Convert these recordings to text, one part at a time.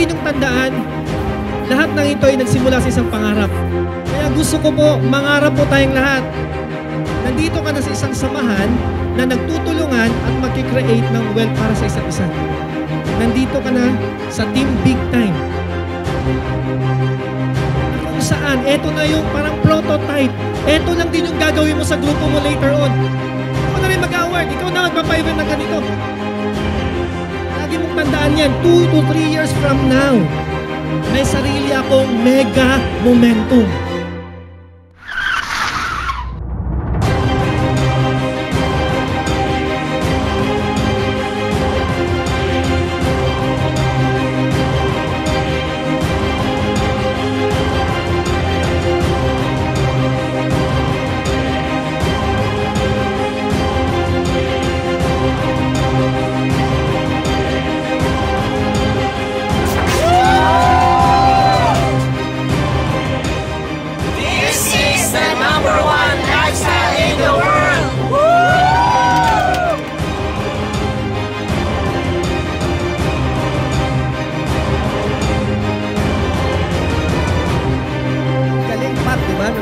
lagi niyong tandaan, lahat ng ito ay nagsimula sa isang pangarap. Kaya gusto ko po, mangarap po tayong lahat. Nandito ka na sa isang samahan na nagtutulungan at magkikreate ng wealth para sa isa't isa. Nandito ka na sa Team Big Time. Kung saan, eto na yung parang prototype. Eto lang din yung gagawin mo sa grupo mo later on. Ikaw na rin mag-award. Ikaw na magpapaiwan na ganito. Lagi mong tandaan yan, 2 to 3 years from now, may sarili akong mega momentum.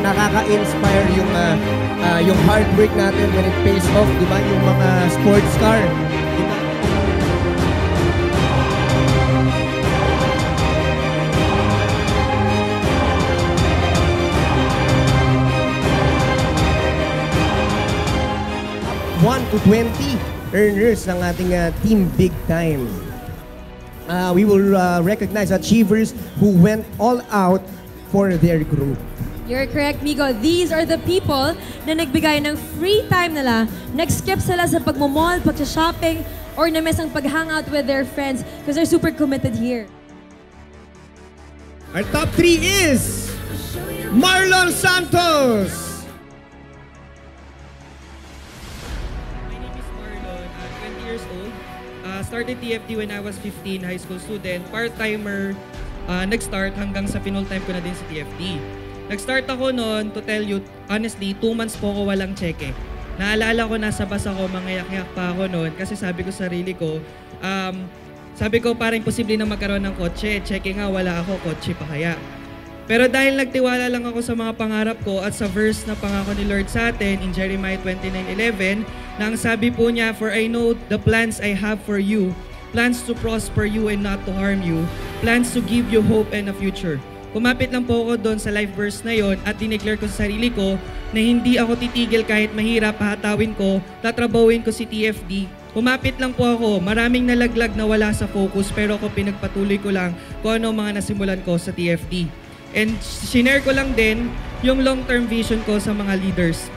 Nakaka-inspire yung hard work natin when it pays off, di ba? Yung mga sports car. Diba? 1 to 20 earners ng ating Team Big Time. We will recognize achievers who went all out for their group. You're correct, Migo. These are the people na nagbigay ng free time nila, nag-skip sila sa pagmamall, pag-shopping, or na-miss ang pag-hangout with their friends because they're super committed here. Our top 3 is Marlon Santos. My name is Marlon. I'm 20 years old. Started TFD when I was 15, high school student. Part-timer, nag-start hanggang sa pinul-time ko na din sa TFD. Nag-start ako noon, to tell you, honestly, 2 months po ako walang cheque. Naalala ko, nasa bus ako, mangayak-yak pa ako noon kasi sabi ko sa sarili ko, parang imposible na magkaroon ng kotse. Cheque nga, wala ako, kotse pa kaya. Pero dahil nagtiwala lang ako sa mga pangarap ko at sa verse na pangako ni Lord sa atin in Jeremiah 29:11, na ang sabi po niya, "For I know the plans I have for you, plans to prosper you and not to harm you, plans to give you hope and a future." Kumapit lang po ako doon sa life verse na yon at dineclare ko sa sarili ko na hindi ako titigil kahit mahirap, pahatawin ko, tatrabawin ko si TFD. Kumapit lang po ako, maraming nalaglag na wala sa focus pero ako pinagpatuloy ko lang kung ano mga nasimulan ko sa TFD. And shinare ko lang din yung long-term vision ko sa mga leaders.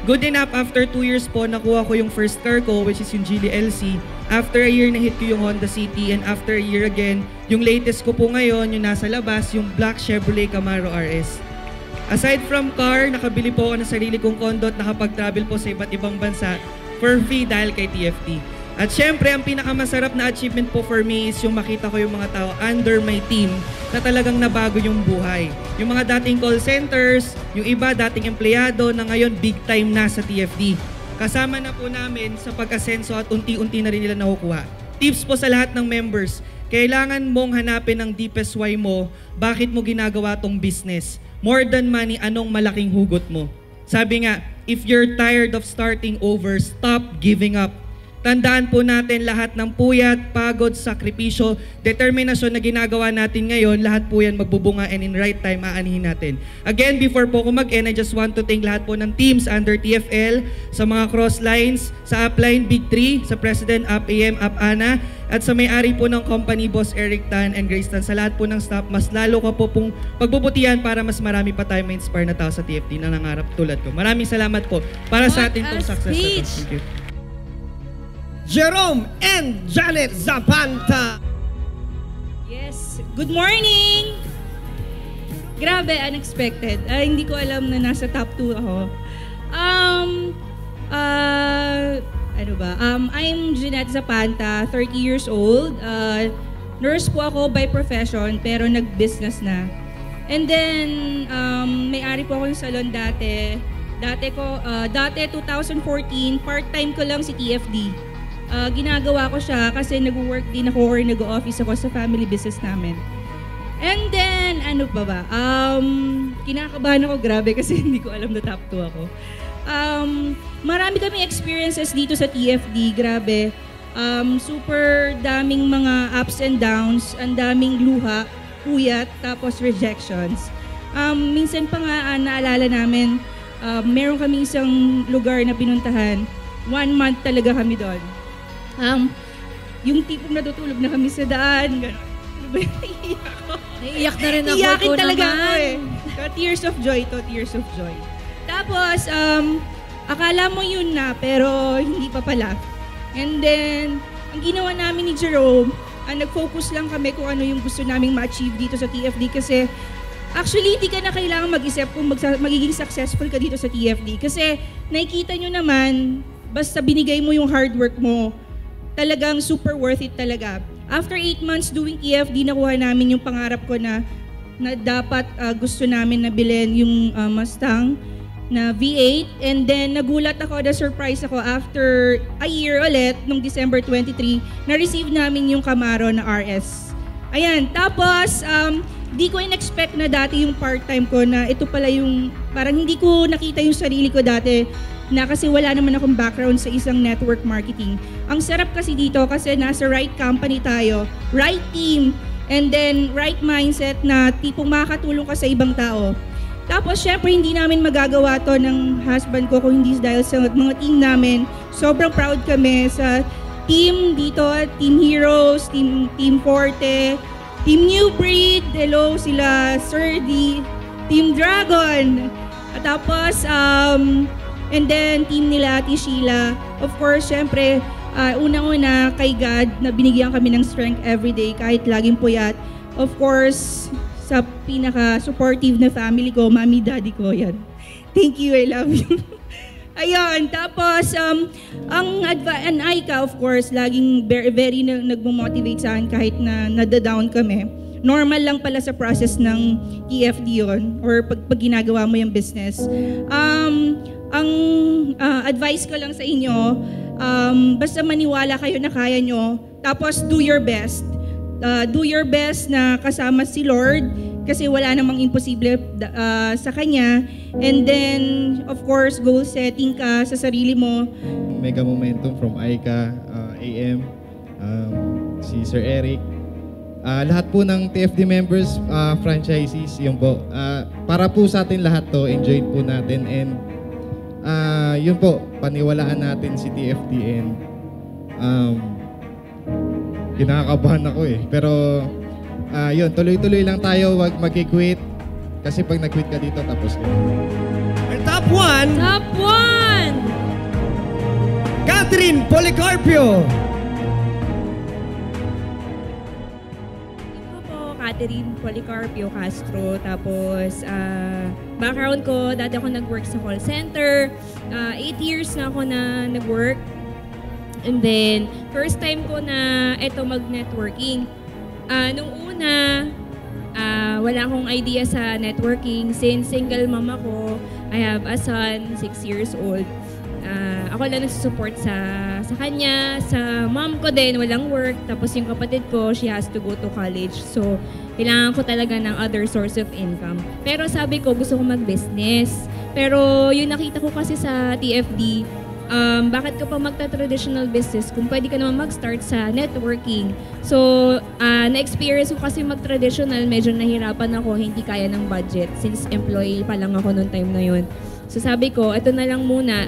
Good enough, after 2 years po, nakuha ko yung first car ko, which is yung Geely LC. After a year, na-hit ko yung Honda City. And after a year again, yung latest ko po ngayon, yung nasa labas, yung black Chevrolet Camaro RS. Aside from car, nakabili po ako ng sarili kong condo at nakapag-travel po sa iba't ibang bansa for free dahil kay TFD. At syempre, ang pinakamasarap na achievement po for me is yung makita ko yung mga tao under my team na talagang nabago yung buhay. Yung mga dating call centers, yung iba dating empleyado na ngayon big time na sa TFD. Kasama na po namin sa pag-asenso at unti-unti na rin nila nakukuha. Tips po sa lahat ng members, kailangan mong hanapin ang deepest why mo, bakit mo ginagawa tong business. More than money, anong malaking hugot mo? Sabi nga, if you're tired of starting over, stop giving up. Tandaan po natin lahat ng puyat, pagod, sakripisyo, determinasyon na ginagawa natin ngayon, lahat po yan magbubunga and in right time aanihin natin. Again, before po ko mag-end, I just want to thank lahat po ng teams under TFL, sa mga cross lines, sa upline Big 3, sa President Up AM, Up Ana, at sa may-ari po ng company, Boss Eric Tan and Grace Tan, sa lahat po ng staff, mas lalo ko po pong pagbubutihan para mas marami pa tayo ma-inspire na tao sa TFD na nangarap tulad ko. Maraming salamat po para sa atin itong success. Thank you. Jerome and Janet Zapanta. Yes, good morning! Grabe, unexpected. Hindi ko alam na nasa top 2 ako. I'm Jeanette Zapanta, 30 years old. Nurse po ako by profession, pero nag-business na. And then, may-ari po ako yung salon dati. Dati 2014, part-time ko lang si TFD. ginagawa ko siya kasi nag-work din ako or nag-office ako sa family business namin. And then, ano pa ba? Kinakabahan ako, grabe, kasi hindi ko alam na top 2 ako. Marami kami experiences dito sa TFD, grabe. Super daming mga ups and downs, ang daming luha, puyat, tapos rejections. Minsan pa nga, naalala namin, meron kami isang lugar na pinuntahan, 1 month talaga kami doon. Yung tipong natutulog na kami sa daan, gano'n. Ano ba yung iiyak ko? Naiiyak na rin ako. Iyakin Ikaw talaga naman. ako eh. Tears of joy to, tears of joy. Tapos, akala mo yun na, pero hindi pa pala. And then, ang ginawa namin ni Jerome, nag-focus lang kami kung ano yung gusto naming ma-achieve dito sa TFD kasi actually, hindi ka na kailangan mag-isip kung magiging successful ka dito sa TFD kasi nakikita nyo naman, basta binigay mo yung hard work mo, talagang super worth it talaga. After 8 months doing TFD, nakuha namin yung pangarap ko na dapat gusto namin na bilhin yung Mustang na V8. And then nagulat ako, na-surprise ako after a year ulit, nung December 23, na-receive namin yung Camaro na RS. Ayan, tapos di ko in-expect na dati yung part-time ko na ito pala yung, parang hindi ko nakita yung sarili ko dati na kasi wala naman akong background sa isang network marketing. Ang sarap kasi dito kasi nasa right company tayo, right team, and then right mindset na tipong makakatulong ka sa ibang tao. Tapos syempre hindi namin magagawa to ng husband ko kung hindi dahil sa mga team namin. Sobrang proud kami sa team dito, Team Heroes, Team Forte, Team New Breed, hello sila Sir D, Team Dragon. At tapos and then team nila Ate Sheila. Of course, syempre unang-una kay God na binigyan kami ng strength everyday kahit laging puyat. Of course, sa pinaka-supportive na family ko, mommy, daddy ko, yan. Thank you, I love you. Ayun, tapos, ang Aika, of course, laging very nagmo-motivate sa akin kahit na nada-down kami. Normal lang pala sa process ng TFD yun, or pag ginagawa mo yung business. Ang advice ko lang sa inyo, basta maniwala kayo na kaya nyo, tapos do your best. Do your best na kasama si Lord kasi wala namang imposible sa Kanya. And then, of course, goal setting ka sa sarili mo. Mega Momentum from Aika, AM, si Sir Eric. Lahat po ng TFD members, franchisees, yun po. Para po sa atin lahat to, enjoy po natin. And yun po, paniwalaan natin si TFD and kinakabahan ako eh. Pero yun, tuloy-tuloy lang tayo, wag mag-quit. Kasi pag nag-quit ka dito, tapos ka. Our top 1, Top 1! Catherine Policarpio. Ako po, Catherine Policarpio Castro. Tapos, background ko, dati ako nag-work sa call center. 8 years na ako na nag-work. And then, first time ko na eto mag-networking. Nung una, wala akong idea sa networking. Since single mom ako, I have a son, 6 years old. Ako lang nagsusupport sa kanya. Sa mom ko din, walang work. Tapos yung kapatid ko, she has to go to college. So, kailangan ko talaga ng other source of income. Pero sabi ko, gusto ko mag-business. Pero yung nakita ko kasi sa TFD, bakit ka pa magta-traditional business kung pwede ka naman mag-start sa networking. So, na-experience ko kasi mag-traditional, medyo nahirapan ako, hindi kaya ng budget since employee pa lang ako noong time na yun. So sabi ko, ito na lang muna,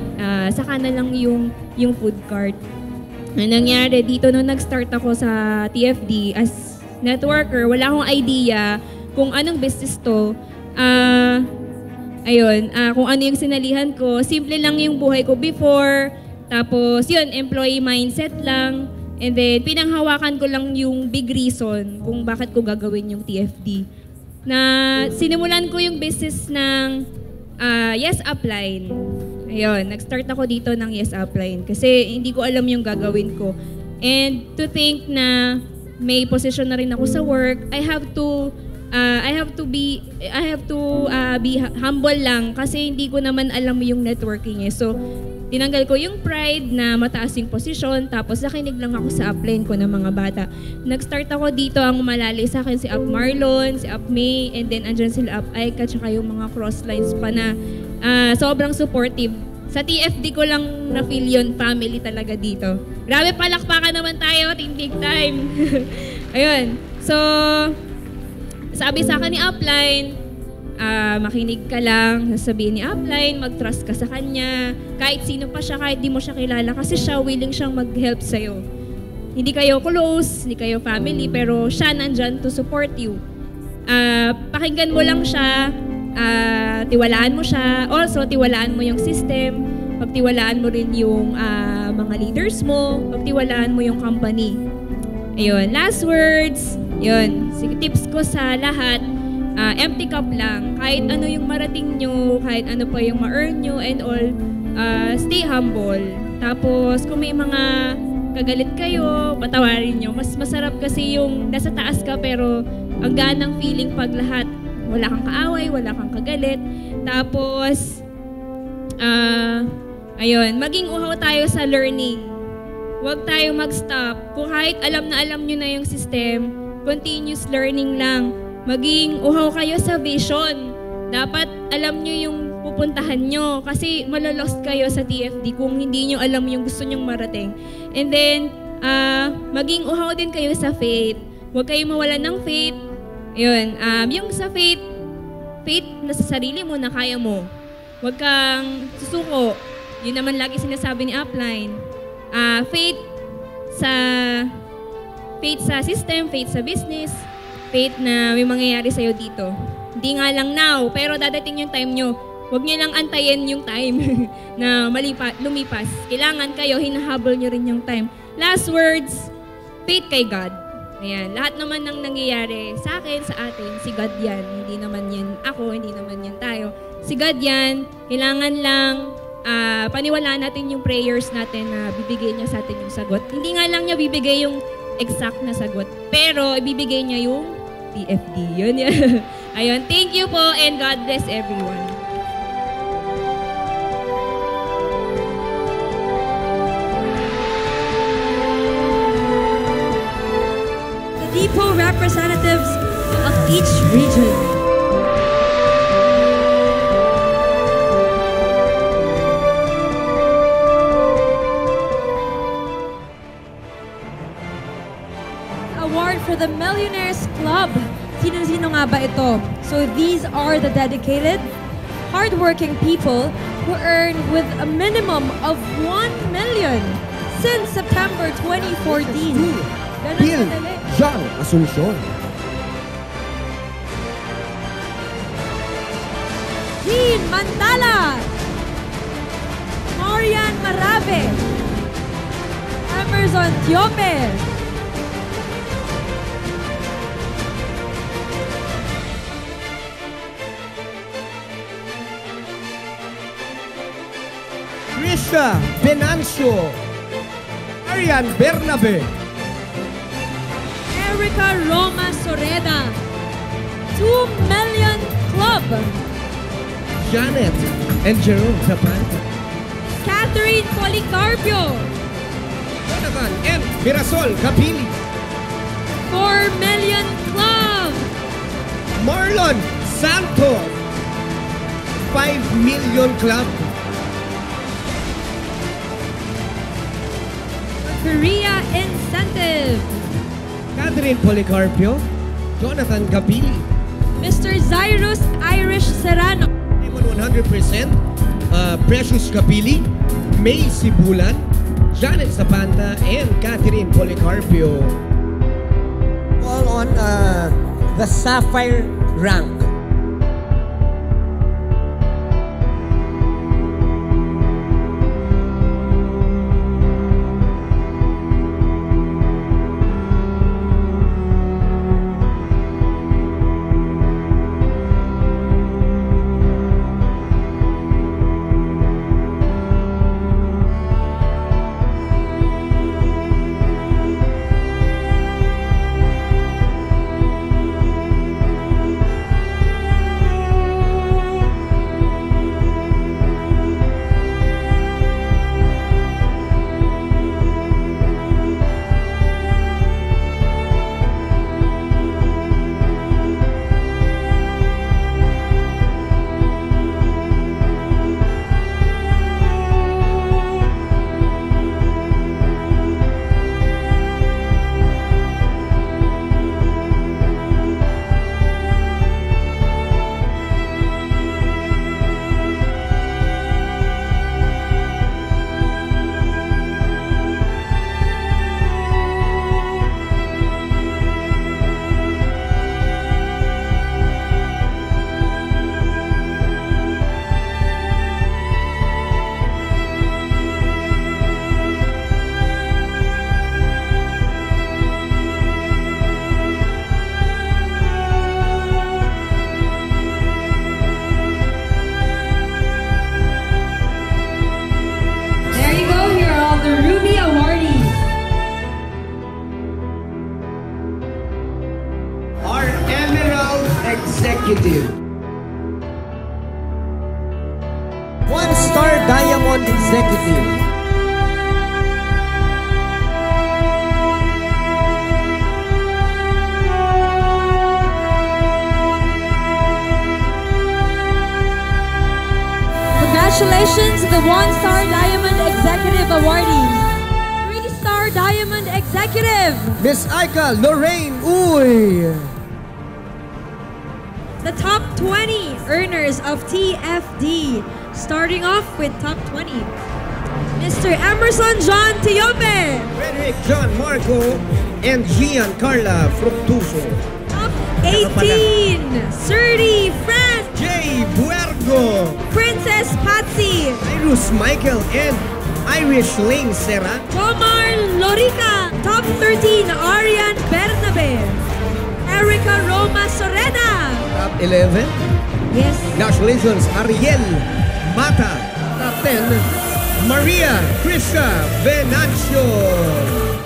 saka na lang yung food cart. Ang nangyari, dito nung nag-start ako sa TFD as networker, wala akong idea kung anong business to. Kung ano yung sinalihan ko, simple lang yung buhay ko before. Tapos yun, employee mindset lang. And then, pinanghawakan ko lang yung big reason kung bakit ko gagawin yung TFD. Na sinimulan ko yung business ng Yes Upline. Ayun, nag-start ako dito ng Yes Upline kasi hindi ko alam yung gagawin ko. And to think na may position na rin ako sa work, I have to be humble lang kasi hindi ko naman alam yung networking eh. So Tinanggal ko yung pride na mataas yung posisyon, tapos nakinig lang ako sa upline ko ng mga bata. Nag-start ako dito, ang umalali sa akin si Up Marlon, si Up May, and then andyan sila Up Aika, tsaka yung mga crosslines pa na sobrang supportive. Sa TFD ko lang na-feel yun, family talaga dito. Grabe, palakpakan naman tayo, Team Big Time. Ayun. So, sabi sa akin ni Upline, makinig ka lang, sasabihin ni Upline, mag-trust ka sa kanya, kahit sino pa siya, kahit di mo siya kilala, kasi siya willing siyang mag-help sa'yo. Hindi kayo close, hindi kayo family, pero siya nandyan to support you. Pakinggan mo lang siya, tiwalaan mo siya, also tiwalaan mo yung system, pagtiwalaan mo rin yung mga leaders mo, pagtiwalaan mo yung company. Ayun, last words, yun, tips ko sa lahat, empty cup lang. Kahit ano yung marating nyo, kahit ano pa yung ma-earn nyo and all, stay humble. Tapos, kung may mga kagalit kayo, patawarin nyo. Mas masarap kasi yung nasa taas ka pero ang ganang feeling pag lahat, wala kang kaaway, wala kang kagalit. Tapos, ayun, maging uhaw tayo sa learning. Huwag tayo mag-stop. Kung kahit alam nyo na yung system, continuous learning lang. Maging uhaw kayo sa vision. Dapat alam nyo yung pupuntahan nyo kasi malolost kayo sa TFD kung hindi nyo alam yung gusto nyong marating. And then, maging uhaw din kayo sa faith. Huwag kayong mawalan ng faith. Yun, yung sa faith na sa sarili mo na kaya mo. Huwag kang susuko. Yun naman lagi sinasabi ni Upline. Faith sa system, faith sa business, faith na may mangyayari sa'yo dito. Hindi nga lang now, pero dadating yung time nyo. Huwag nyo lang antayin yung time na lumipas. Kailangan kayo, hinahabol nyo rin yung time. Last words, faith kay God. Ayan, lahat naman ng nangyayari sa akin, sa atin, si God yan. Hindi naman yan ako, hindi naman yan tayo. Si God yan, kailangan lang paniwalaan natin yung prayers natin na bibigay niya sa atin yung sagot. Hindi nga lang niya bibigay yung exact na sagot, pero ibibigay niya yung TFD. Yun yan. Ayun, thank you po and God bless everyone. The depot representatives of each region. Award for the Millionaires Club. Sino-sino nga ba ito? So these are the dedicated, hardworking people who earn with a minimum of 1 million since September 2014. Ganun Bill kadali. John Asuncion. Jean Mantala. Marian Marabe. Emerson Tiope. Trisha Venancio. Arian Bernabe. Erica Roma Soreda. 2 Million Club. Janet and Jerome Zapanta. Catherine Policarpio. Jonathan M. Mirasol Capili. 4 Million Club. Marlon Santos. 5 Million Club. Korea Incentive. Catherine Policarpio. Jonathan Capili. Mr. Zyrus Irish Serrano. 100%. Precious Capili. May Sibulan. Janet Zapanta and Catherine Policarpio. All on the Sapphire rank. Executive. 1-star Diamond Executive. Congratulations to the 1-star Diamond Executive awardees. 3-star Diamond Executive. Miss Aika Lorraine Uy. The top 20 earners of TFD. Starting off with top 20. Mr. Emerson John Tiope. Frederick John Marco and Gian Carla Fructuso. Top 18. Surdy France. Jay Buergo. Princess Patsy. Cyrus Michael and Irish Lane Serra. Jomar Lorica. Top 13. Arian Bernabe. Erica Roma Sorena. Top 11. Yes. Congratulations, Ariel Mata. Top 10. Maria Krista Venancio.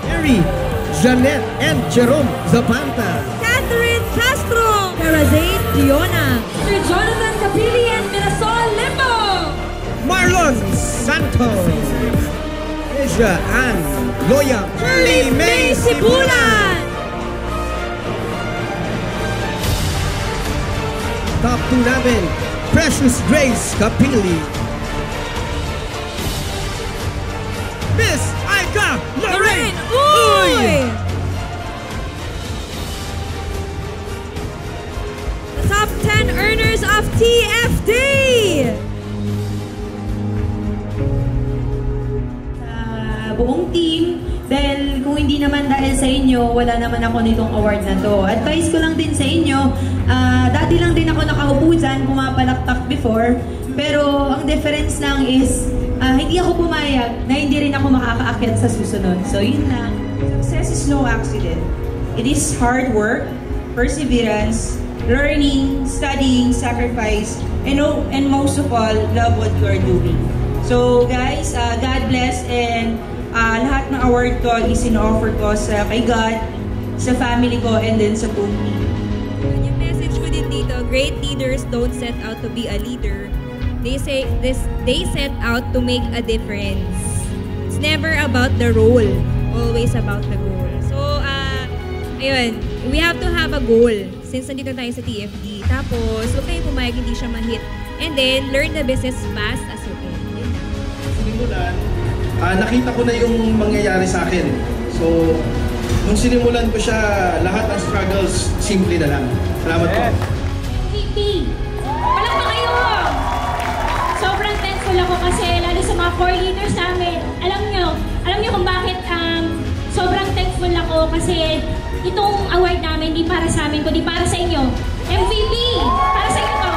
Mary Janet and Jerome Zapanta. Catherine Castro. Carazane Diona. Sir Jonathan Capili and Mirasol Limbo. Marlon Santos. Asia Ann Loya. Shirley May Sibulan. Top 2 namin, Precious Grace Capili. Miss Aika Lorraine Uy. The top 10 earners of TFD. Buong team, dahil kung hindi naman dahil sa inyo, wala naman ako nitong award na to. Advice ko lang din sa inyo, dati lang din ako nakaupo dyan, pumapalaktak before, pero ang difference lang is, hindi ako pumayag na hindi rin ako makakaakyat sa susunod. So yun lang. Success is no accident. It is hard work, perseverance, learning, studying, sacrifice, and most of all, love what you are doing. So guys, God bless, and lahat ng award ko is in-offer ko sa kay God, sa family ko, and then sa buong team. Yung message ko din dito, great leaders don't set out to be a leader. They set out to make a difference. It's never about the role, always about the goal. So, ayun, we have to have a goal since nandito tayo sa TFD. Tapos, huwag kayo pumayag hindi siya ma-hit. And then, learn the business fast as you can. Sinimulan, nakita ko na yung mangyayari sa akin. So, nung sinimulan ko siya, lahat ng struggles, simple na lang. Salamat po. MVP! Walang pa kayo! Sobrang thankful ako kasi lalo sa mga core leaders namin. Alam nyo kung bakit sobrang thankful ako kasi itong award namin hindi para sa amin, kundi para sa inyo. MVP! Para sa inyo to!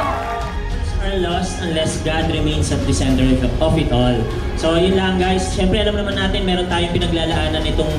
Are lost unless God remains at the center of it all. So yun lang guys, syempre alam naman natin meron tayong pinaglalaanan itong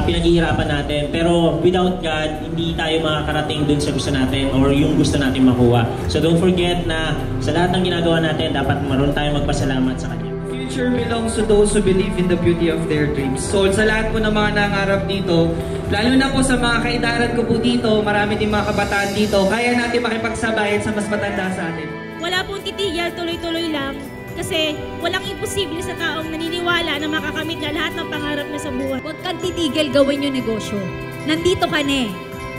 pinaghihirapan natin, pero without God, hindi tayo makakarating dun sa gusto natin or yung gusto natin makuha. So don't forget na sa lahat ng ginagawa natin, dapat maroon tayong magpasalamat sa Kanya. Future belongs to those who believe in the beauty of their dreams. So sa lahat po ng mga nangarap dito, lalo na po sa mga kaedaran ko po dito, marami din mga kabataan dito, kaya natin makipagsabayan sa mas matanda sa atin. Wala pong titigil, tuloy-tuloy lang. Kasi walang imposible sa taong naniniwala na makakamit na lahat ng pangarap niya sa buhay. Huwag kang titigil, gawin yung negosyo. Nandito ka na eh.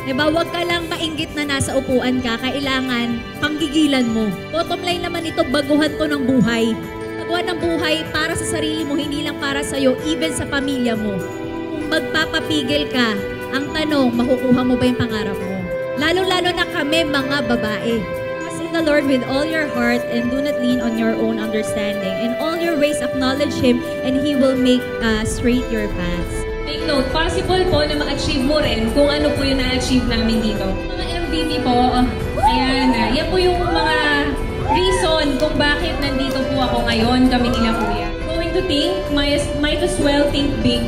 Diba? Huwag ka lang mainggit na nasa upuan ka. Kailangan panggigilan mo. Bottom line naman ito, baguhan to ng buhay. Baguhan ng buhay para sa sarili mo, hindi lang para sa'yo, even sa pamilya mo. Kung magpapapigil ka, ang tanong, makukuha mo ba yung pangarap mo? Lalo-lalo na kami mga babae. The Lord with all your heart and do not lean on your own understanding. In all your ways acknowledge Him and He will make straight your paths. Take note, possible po na ma-achieve mo rin kung ano po yung na-achieve namin dito. Mga MVP po, ayan, yan po yung mga reason kung bakit nandito po ako ngayon, kami nila kuya. Going to think, might as well think big.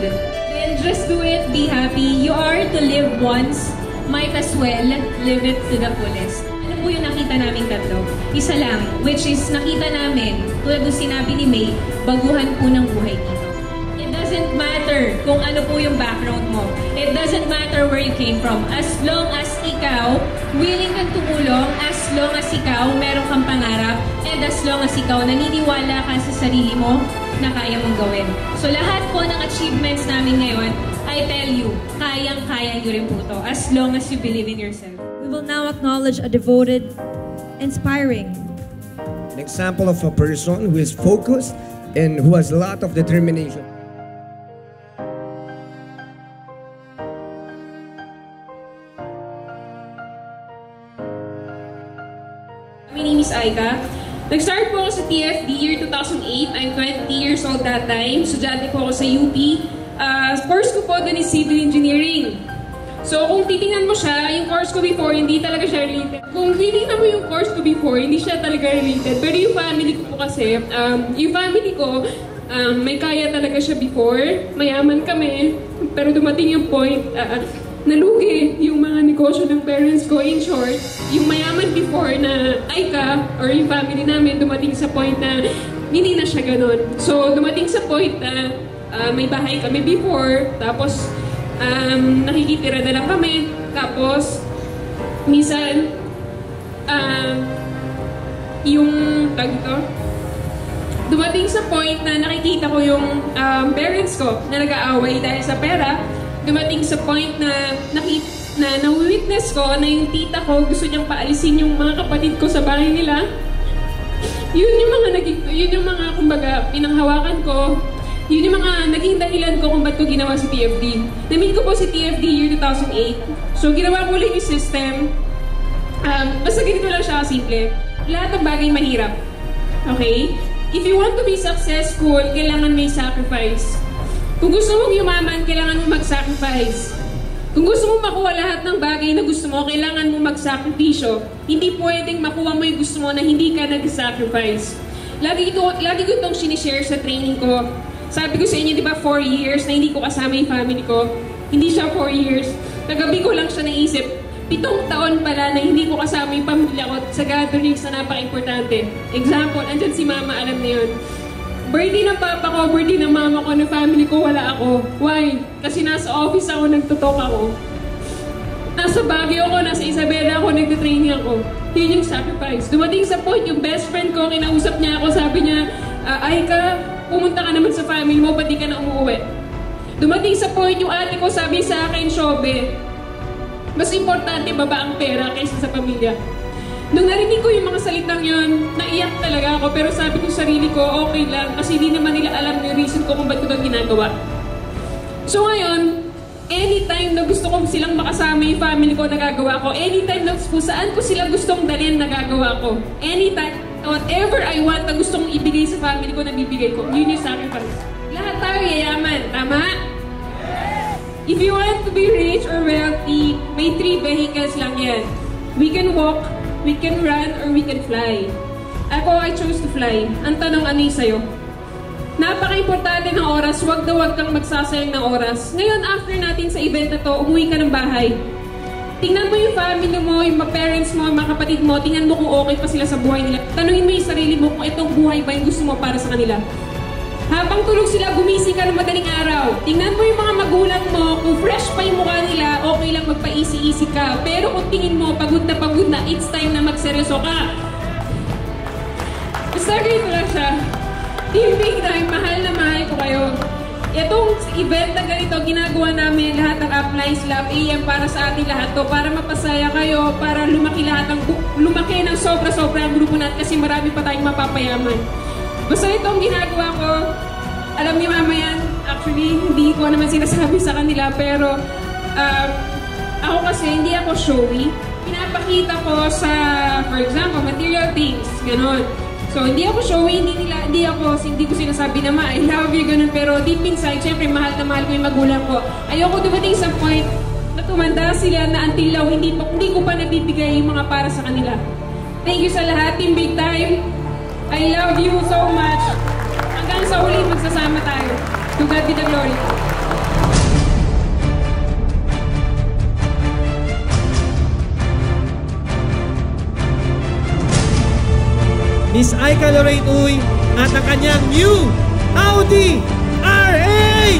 Then just do it, be happy. You are to live once, might as well live it to the fullest. Po yung nakita namin tatlo. Isa lang, which is nakita namin, tulad ng sinabi ni May, baguhan po ng buhay dito. It doesn't matter kung ano po yung background mo. It doesn't matter where you came from. As long as ikaw, willing kang tumulong, as long as ikaw, meron kang pangarap, and as long as ikaw, naniniwala ka sa sarili mo na kaya mong gawin. So lahat po ng achievements namin ngayon, I tell you, kayang-kaya nyo rin po to, as long as you believe in yourself. We will now acknowledge a devoted, inspiring, An example of a person who is focused and who has a lot of determination. My name is Aika. Nag-start po ako sa TFD year 2008. I'm 20 years old that time. Estudyante po ako sa UP. Course ko po doon is civil engineering. So kung titingnan mo siya, yung course ko before, hindi talaga siya related. Kung titingnan mo yung course ko before, hindi siya talaga related. Pero yung family ko po kasi, yung family ko, may kaya talaga siya before. Mayaman kami. Pero dumating yung point, nalugi yung mga negosyo ng parents ko. In short, yung mayaman before na Aika or yung family namin dumating sa point na hindi na siya ganun. So dumating sa point na may bahay kami before, tapos nakikitira na lang kami, tapos minsan yung tagto dumating sa point na nakikita ko yung parents ko na nag-aaway dahil sa pera. Dumating sa point na na-witness ko na yung tita ko gusto niyang paalisin yung mga kapatid ko sa bahay nila. Yun yung mga kumbaga pinanghawakan ko. Yun yung mga naging dahilan ko kung ba't ko ginawa si TFD. Na-meet ko po si TFD year 2008. So ginawa ko ulit yung system. Basta ganito lang siya simple. Lahat ng bagay mahirap. Okay? If you want to be successful, kailangan may sacrifice. Kung gusto mong yumaman, kailangan mo mag-sacrifice. Kung gusto mong makuha lahat ng bagay na gusto mo, kailangan mo mag-sakripisyo. Hindi pwedeng makuha mo yung gusto mo na hindi ka nag-sacrifice. Lagi ko itong sinishare sa training ko. Sabi ko sa inyo, di ba, 4 years na hindi ko kasama yung family ko. Hindi siya 4 years. Kagabi ko lang siya naisip. 7 taon pala na hindi ko kasama yung pamilya ko sa gatherings na napaka-importante. Example, andyan si mama, alam na yun. Birthday ng papa ko, birthday ng mama ko, ng family ko, wala ako. Why? Kasi nasa office ako, nagtutok ako. Nasa Baguio ako, nasa Isabela ako, nagtitraining ako. Yun yung sacrifice. Dumating sa point, yung best friend ko, kinausap niya ako, sabi niya, Aika, pumunta ka naman sa family mo, ba't di ka na umuwi? Dumating sa point, yung ate ko sabi sa akin, Shobe, mas importante baba ang pera kaysa sa pamilya. Nung narinig ko yung mga salitang yun, naiyak talaga ako, pero sabi ko sa sarili ko, okay lang, kasi hindi naman nila alam yung reason ko kung ba't ko ito ginagawa. So ngayon, anytime na gusto ko silang makasama yung family ko, nagagawa ko. Anytime na kung saan ko sila gustong dalhin, nagagawa ko. Anytime, whatever I want na gustong ibigay sa family ko, nabibigay ko. Yun yung sacrifice. Lahat tayo yayaman, tama? If you want to be rich or wealthy, may 3 vehicles lang yan. We can walk, we can run, or we can fly. Ako, I chose to fly. Ang tanong, ano yung sa'yo? Napaka-importante ng oras, wag na wag kang magsasayang ng oras. Ngayon, after natin sa event na to, umuwi ka ng bahay. Tingnan mo yung family mo, yung mga parents mo, yung mga kapatid mo, tingnan mo kung okay pa sila sa buhay nila. Tanungin mo yung sarili mo kung itong buhay ba yung gusto mo para sa kanila. Habang tulog sila, gumising ka ng madaling araw. Tingnan mo yung mga magulang mo, kung fresh pa yung mukha nila, okay lang magpa-easy-easy ka. Pero kung tingin mo, pagod na, it's time na magseryoso ka. Basta ganito lang siya. Team Big Time, mahal na mahal ko kayo. Itong event na ganito, ginagawa namin lahat ng Uplines Love AM para sa ating lahat to, para mapasaya kayo, para lumaki ng sobra-sobra ang grupo natin kasi marami pa tayong mapapayaman. Basta itong ginagawa ko, alam niyo mamaya, actually, hindi ko naman sinasabi sa kanila, pero ako kasi, hindi ako showy. Pinapakita ko sa, for example, material things, gano'n. So, hindi ako showy, hindi ko sinasabi na I love you, gano'n, pero deep inside, syempre, mahal na mahal ko yung magulang ko. Ayoko dumating sa point na tumanda sila na until now, hindi ko pa nabibigay yung mga para sa kanila. Thank you sa lahat, Team Big Time. I love you so much. Hanggang sa uli, magsasama tayo. To God be the glory. Miss Aika Lorraine Uy at ang kanyang new Audi R8!